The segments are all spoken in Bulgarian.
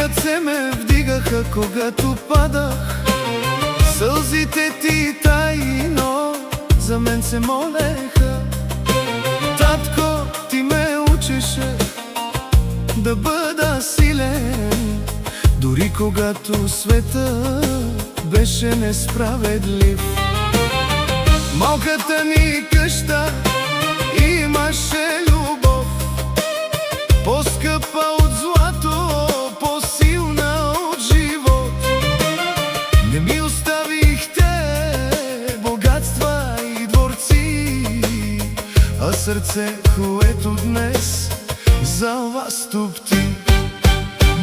ръце ме вдигаха, когато падах. Сълзите ти тайно за мен се молеха. Татко, ти ме учеше да бъда силен, дори когато света беше несправедлив. Малката ни къща имаше любов, по-скъпа от злато, по-силна от живот. Не ми оставихте богатства и дворци, а сърце, което днес за вас топти.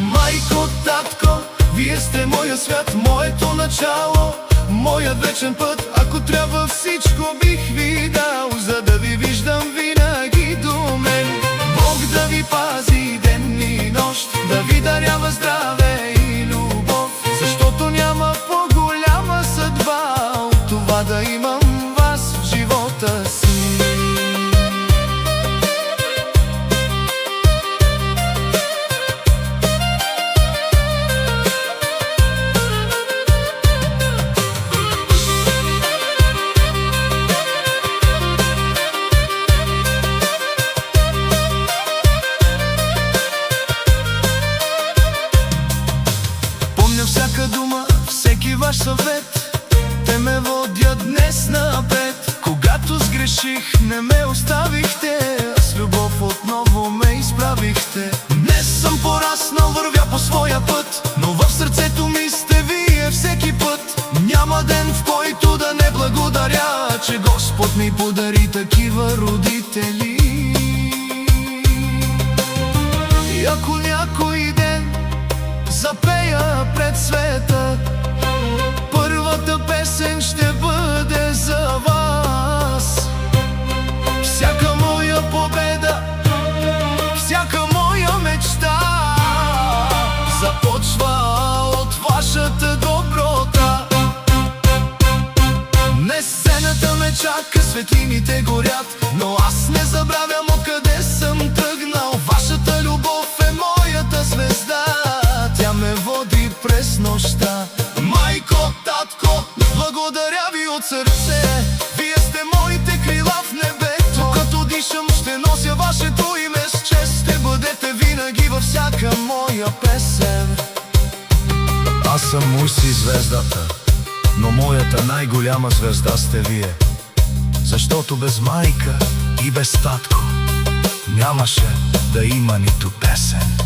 Майко, татко, вие сте моя свят, моето начало, моят вечен път. Ако трябва, всичко бих ви дал, за да ви виждам винаги до мен. Бог да ви пази ден и нощ, да ви дарява здраве и любов, защото няма по-голяма съдба от това да имам вас в живота си. Всяка дума, всеки ваш съвет, те ме водят днес напред. Когато сгреших, не ме оставихте, а с любов отново ме изправихте. Днес съм пораснал, вървя по своя път, но в сърцето ми сте вие всеки път. Няма ден, в който да не благодаря, че Господ ми подари такива родители. И ако някой ден запея пред света, първата песен ще бъде за вас. Всяка моя победа, всяка моя мечта започва от вашата доброта. Днес сцената ме чака, светлините горят, но аз не забравям откъде съм тръгнал. Вашата любов е моята звезда, тя ме води през нощта. Майко, татко, благодаря ви от сърце, вие сте моите крила в небето. Като дишам, ще нося вашето име с чест, ще бъдете винаги във всяка моя песен. Аз съм Муси, звездата, но моята най-голяма звезда сте вие, защото без майка и без татко нямаше да има нито песен.